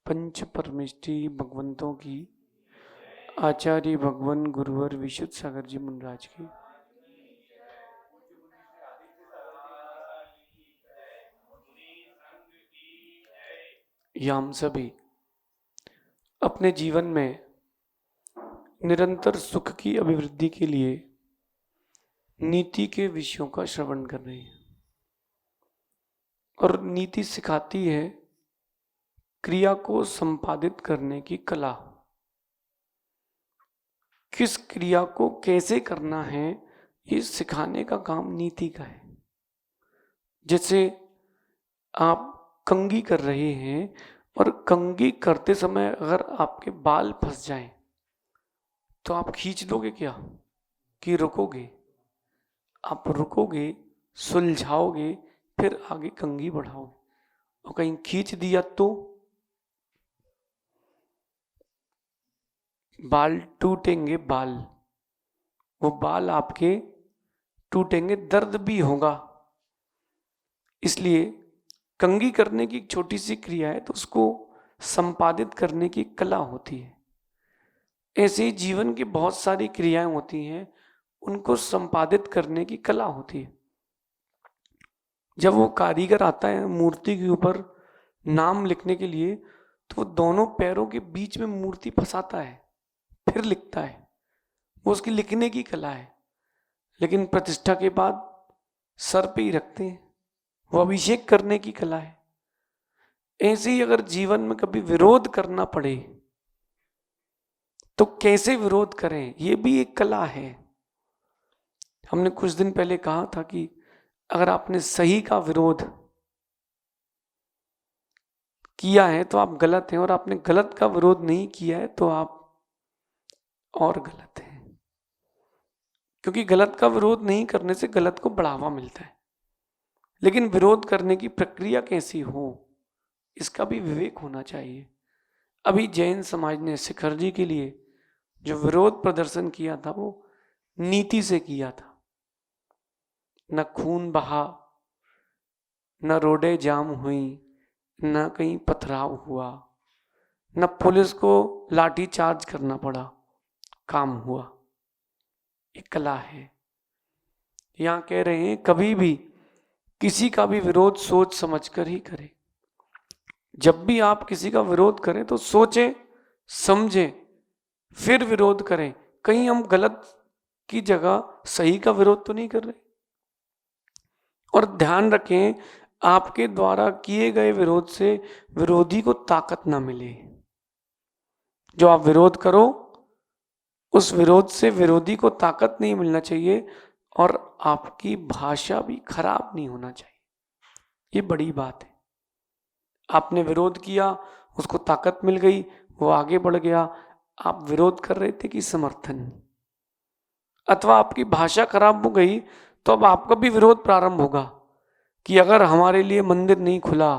पंच परमेष्टि भगवंतों की, आचार्य भगवान गुरुवर विशुद्ध सागर जी मुनराज की। यह हम सभी अपने जीवन में निरंतर सुख की अभिवृद्धि के लिए नीति के विषयों का श्रवण कर रहे हैं। और नीति सिखाती है क्रिया को संपादित करने की कला। किस क्रिया को कैसे करना है, ये सिखाने का काम नीति का है। जैसे आप कंघी कर रहे हैं और कंघी करते समय अगर आपके बाल फंस जाएं तो आप खींच दोगे क्या कि रुकोगे? आप रुकोगे, सुलझाओगे, फिर आगे कंघी बढ़ाओगे। और कहीं खींच दिया तो बाल टूटेंगे। वो बाल आपके टूटेंगे, दर्द भी होगा। इसलिए कंघी करने की एक छोटी सी क्रिया है तो उसको संपादित करने की कला होती है। ऐसे ही जीवन की बहुत सारी क्रियाएं होती हैं, उनको संपादित करने की कला होती है। जब वो कारीगर आता है मूर्ति के ऊपर नाम लिखने के लिए, तो वो दोनों पैरों के बीच में मूर्ति फंसाता है, फिर लिखता है। वो उसकी लिखने की कला है। लेकिन प्रतिष्ठा के बाद सर पे ही रखते हैं, वो अभिषेक करने की कला है। ऐसे ही अगर जीवन में कभी विरोध करना पड़े तो कैसे विरोध करें, ये भी एक कला है। हमने कुछ दिन पहले कहा था कि अगर आपने सही का विरोध किया है तो आप गलत हैं, और आपने गलत का विरोध नहीं किया है तो आप और गलत हैं। क्योंकि गलत का विरोध नहीं करने से गलत को बढ़ावा मिलता है। लेकिन विरोध करने की प्रक्रिया कैसी हो, इसका भी विवेक होना चाहिए। अभी जैन समाज ने शिखर जी के लिए जो विरोध प्रदर्शन किया था, वो नीति से किया था। न खून बहा, न रोडें जाम हुई, न कहीं पथराव हुआ, न पुलिस को लाठी चार्ज करना पड़ा, काम हुआ। एक कला है। यहां कह रहे हैं कभी भी किसी का भी विरोध सोच समझकर ही करें। जब भी आप किसी का विरोध करें तो सोचें, समझें, फिर विरोध करें। कहीं हम गलत की जगह सही का विरोध तो नहीं कर रहे। और ध्यान रखें, आपके द्वारा किए गए विरोध से विरोधी को ताकत ना मिले। जो आप विरोध करो, उस विरोध से विरोधी को ताकत नहीं मिलना चाहिए, और आपकी भाषा भी खराब नहीं होना चाहिए। ये बड़ी बात है। आपने विरोध किया, उसको ताकत मिल गई, वो आगे बढ़ गया। आप विरोध कर रहे थे कि समर्थन? अथवा आपकी भाषा खराब हो गई तो अब आपका भी विरोध प्रारंभ होगा कि अगर हमारे लिए मंदिर नहीं खुला,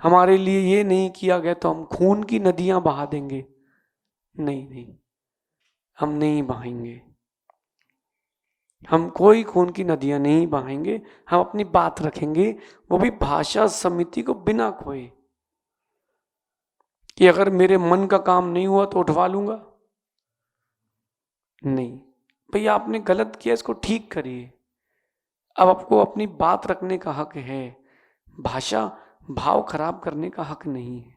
हमारे लिए ये नहीं किया गया, तो हम खून की नदियां बहा देंगे। नहीं, हम नहीं बहाएंगे। हम कोई खून की नदियां नहीं बहाएंगे। हम अपनी बात रखेंगे, वो भी भाषा समिति को बिना खोए, कि अगर मेरे मन का काम नहीं हुआ तो उठवा लूंगा। नहीं भैया, आपने गलत किया, इसको ठीक करिए। अब आपको अपनी बात रखने का हक है। भाषा भाव खराब करने का हक नहीं है।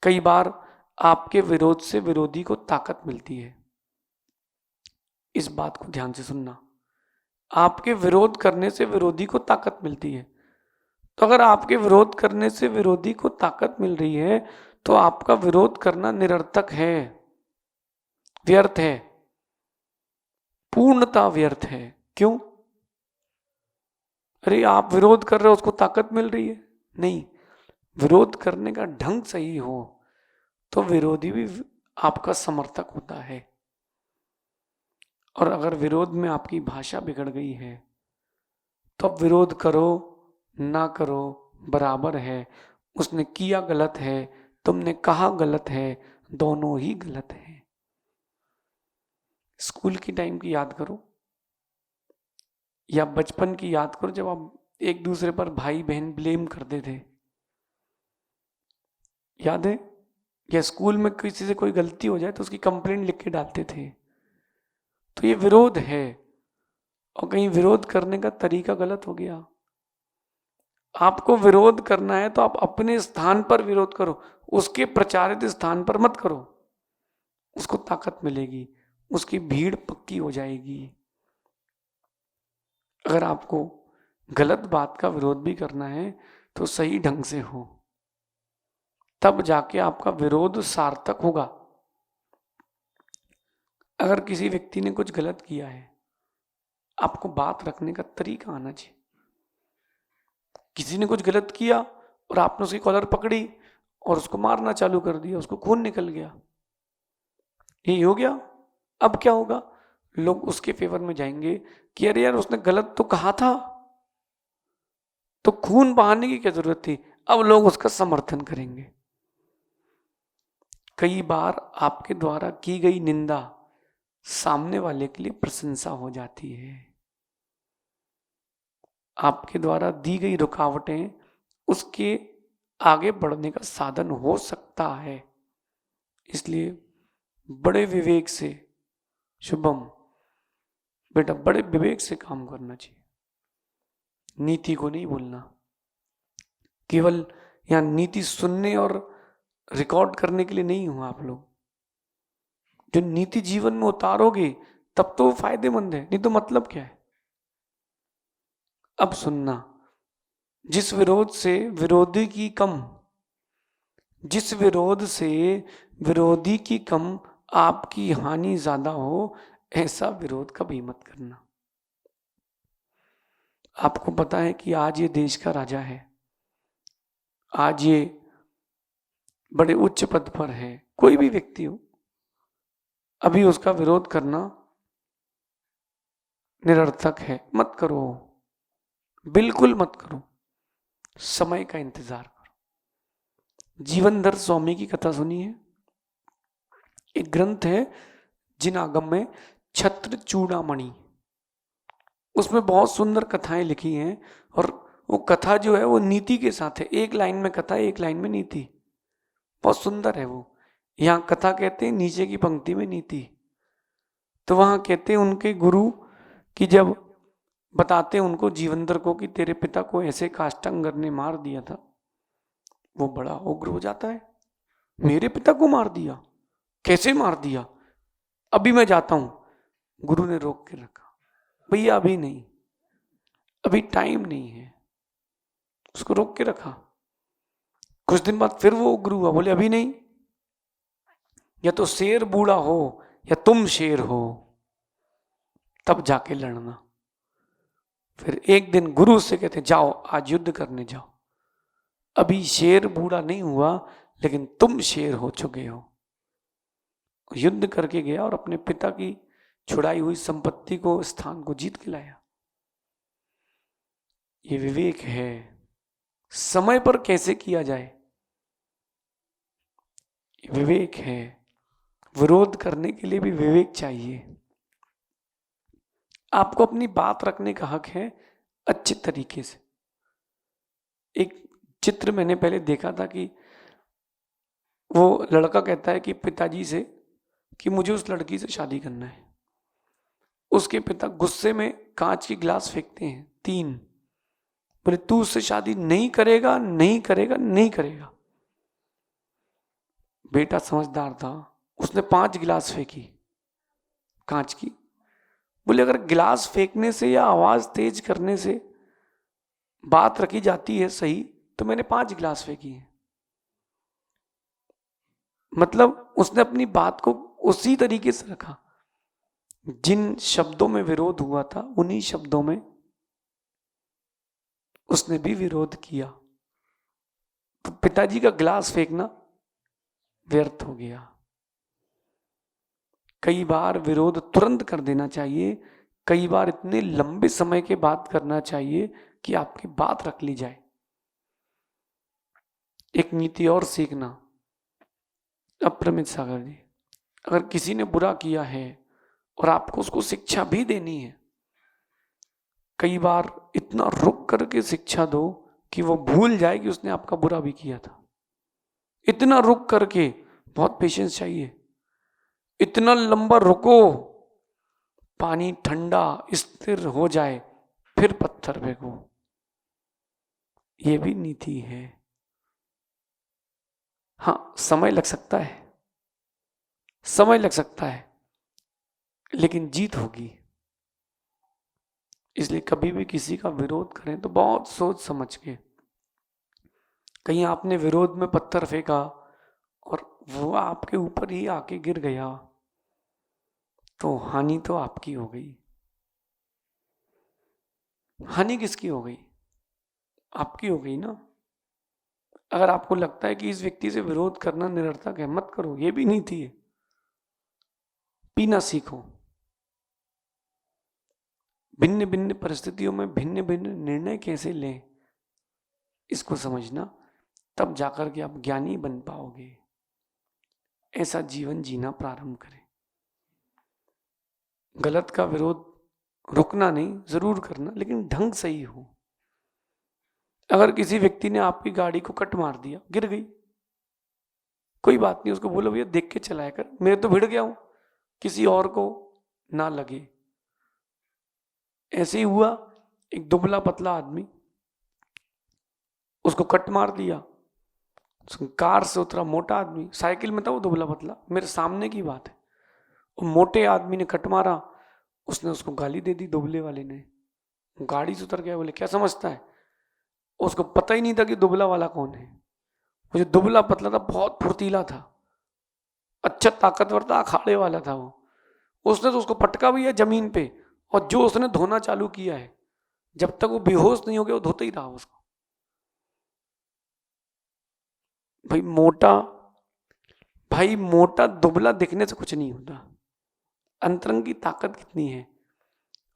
कई बार आपके विरोध से विरोधी को ताकत मिलती है। इस बात को ध्यान से सुनना। आपके विरोध करने से विरोधी को ताकत मिलती है। तो अगर आपके विरोध करने से विरोधी को ताकत मिल रही है तो आपका विरोध करना निरर्थक है, व्यर्थ है, पूर्णता व्यर्थ है। क्यों? अरे आप विरोध कर रहे हो, उसको ताकत मिल रही है। नहीं, विरोध करने का ढंग सही हो तो विरोधी भी आपका समर्थक होता है। और अगर विरोध में आपकी भाषा बिगड़ गई है तो अब विरोध करो ना करो बराबर है। उसने किया गलत है, तुमने कहा गलत है, दोनों ही गलत है। स्कूल की टाइम की याद करो या बचपन की याद करो, जब आप एक दूसरे पर भाई बहन ब्लेम करते थे। याद है? या स्कूल में किसी से कोई गलती हो जाए तो उसकी कंप्लेंट लिख के डालते थे। तो ये विरोध है, और कहीं विरोध करने का तरीका गलत हो गया। आपको विरोध करना है तो आप अपने स्थान पर विरोध करो, उसके प्रचारित स्थान पर मत करो। उसको ताकत मिलेगी, उसकी भीड़ पक्की हो जाएगी। अगर आपको गलत बात का विरोध भी करना है तो सही ढंग से हो, तब जाके आपका विरोध सार्थक होगा। अगर किसी व्यक्ति ने कुछ गलत किया है, आपको बात रखने का तरीका आना चाहिए। किसी ने कुछ गलत किया और आपने उसकी कॉलर पकड़ी और उसको मारना चालू कर दिया, उसको खून निकल गया, यही हो गया। अब क्या होगा? लोग उसके फेवर में जाएंगे कि अरे यार उसने गलत तो कहा था, तो खून बहाने की क्या जरूरत थी। अब लोग उसका समर्थन करेंगे। कई बार आपके द्वारा की गई निंदा सामने वाले के लिए प्रशंसा हो जाती है। आपके द्वारा दी गई रुकावटें उसके आगे बढ़ने का साधन हो सकता है। इसलिए बड़े विवेक से, शुभम बेटा, बड़े विवेक से काम करना चाहिए। नीति को नहीं भूलना। केवल यहां नीति सुनने और रिकॉर्ड करने के लिए नहीं हो आप लोग। जो नीति जीवन में उतारोगे तब तो फायदेमंद है, नहीं तो मतलब क्या है। अब सुनना, जिस विरोध से विरोधी की कम, जिस विरोध से विरोधी की कम आपकी हानि ज्यादा हो, ऐसा विरोध कभी मत करना। आपको पता है कि आज ये देश का राजा है, आज ये बड़े उच्च पद पर है, कोई भी व्यक्ति हो, अभी उसका विरोध करना निरर्थक है। मत करो, बिल्कुल मत करो। समय का इंतजार करो। जीवनधर स्वामी की कथा सुनी है? एक ग्रंथ है जिनागम में, छत्र चूड़ामणि। उसमें बहुत सुंदर कथाएं लिखी हैं, और वो कथा जो है वो नीति के साथ है। एक लाइन में कथा, एक लाइन में नीति। बहुत सुंदर है वो। यहाँ कथा कहते हैं, नीचे की पंक्ति में नीति। तो वहां कहते हैं उनके गुरु कि जब बताते उनको जीवनधर को कि तेरे पिता को ऐसे काष्टांगर ने मार दिया था, वो बड़ा उग्र हो जाता है। मेरे पिता को मार दिया? कैसे मार दिया? अभी मैं जाता हूं। गुरु ने रोक के रखा, भैया अभी नहीं, अभी टाइम नहीं है। उसको रोक के रखा। कुछ दिन बाद फिर वो उग्र हुआ, बोले अभी नहीं, या तो शेर बूढ़ा हो या तुम शेर हो, तब जाके लड़ना। फिर एक दिन गुरु से कहते जाओ आज युद्ध करने जाओ। अभी शेर बूढ़ा नहीं हुआ, लेकिन तुम शेर हो चुके हो। युद्ध करके गया और अपने पिता की छुड़ाई हुई संपत्ति को, स्थान को जीत के लाया। ये विवेक है। समय पर कैसे किया जाए, विवेक है। विरोध करने के लिए भी विवेक चाहिए। आपको अपनी बात रखने का हक है अच्छे तरीके से। एक चित्र मैंने पहले देखा था कि वो लड़का कहता है कि पिताजी से कि मुझे उस लड़की से शादी करना है। उसके पिता गुस्से में कांच की गिलास फेंकते हैं 3। बोले तू उससे शादी नहीं करेगा, नहीं करेगा, नहीं करेगा। बेटा समझदार था, उसने 5 गिलास फेंकी कांच की। बोले अगर गिलास फेंकने से या आवाज तेज करने से बात रखी जाती है सही, तो मैंने 5 गिलास फेंकी है। मतलब उसने अपनी बात को उसी तरीके से रखा। जिन शब्दों में विरोध हुआ था उन्हीं शब्दों में उसने भी विरोध किया। तो पिताजी का गिलास फेंकना व्यर्थ हो गया। कई बार विरोध तुरंत कर देना चाहिए, कई बार इतने लंबे समय के बाद करना चाहिए कि आपकी बात रख ली जाए। एक नीति और सीखना, अप्रमित सागर जी, अगर किसी ने बुरा किया है और आपको उसको शिक्षा भी देनी है, कई बार इतना रुक करके शिक्षा दो कि वो भूल जाए कि उसने आपका बुरा भी किया था। इतना रुक करके, बहुत पेशेंस चाहिए, इतना लंबा रुको, पानी ठंडा स्थिर हो जाए फिर पत्थर फेंको। ये भी नीति है। हाँ, समय लग सकता है, समय लग सकता है, लेकिन जीत होगी। इसलिए कभी भी किसी का विरोध करें तो बहुत सोच समझ के। कहीं आपने विरोध में पत्थर फेंका और वो आपके ऊपर ही आके गिर गया तो हानि तो आपकी हो गई। हानि किसकी हो गई? आपकी हो गई ना। अगर आपको लगता है कि इस व्यक्ति से विरोध करना निरर्थक है, मत करो, ये भी नीति है। पीना सीखो, भिन्न भिन्न परिस्थितियों में भिन्न भिन्न निर्णय कैसे लें इसको समझना, तब जाकर के आप ज्ञानी बन पाओगे। ऐसा जीवन जीना प्रारंभ करें। गलत का विरोध रुकना नहीं, जरूर करना, लेकिन ढंग सही हो। अगर किसी व्यक्ति ने आपकी गाड़ी को कट मार दिया, गिर गई, कोई बात नहीं, उसको बोलो भैया देख के चलाया कर, मैं तो भिड़ गया हूं, किसी और को ना लगे। ऐसे ही हुआ, एक दुबला पतला आदमी, उसको कट मार दिया, कार से उतरा मोटा आदमी, साइकिल में था वो दुबला पतला, मेरे सामने की बात है, वो मोटे आदमी ने कट मारा, उसने उसको गाली दे दी दुबले वाले ने, गाड़ी से उतर गया। बोले क्या समझता है? उसको पता ही नहीं था कि दुबला वाला कौन है। वो जो दुबला पतला था बहुत फुर्तीला था, अच्छा ताकतवर था, अखाड़े वाला था वो। उसने तो उसको पटका भी है जमीन पे, और जो उसने धोना चालू किया है, जब तक वो बेहोश नहीं हो गया वो धोते ही रहा उसको। भाई मोटा दुबला दिखने से कुछ नहीं होता, अंतरंग की ताकत कितनी है,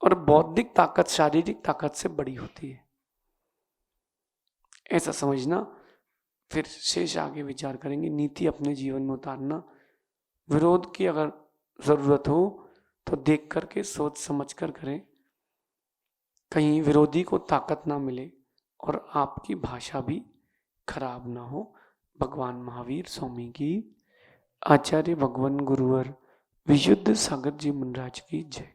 और बौद्धिक ताकत शारीरिक ताकत से बड़ी होती है, ऐसा समझना। फिर शेष आगे विचार करेंगे। नीति अपने जीवन में उतारना, विरोध की अगर जरूरत हो तो देख करके सोच समझ कर करें, कहीं विरोधी को ताकत ना मिले और आपकी भाषा भी खराब ना हो। भगवान महावीर स्वामी की, आचार्य भगवान गुरुवर विशुद्ध सागर जी महाराज की जय।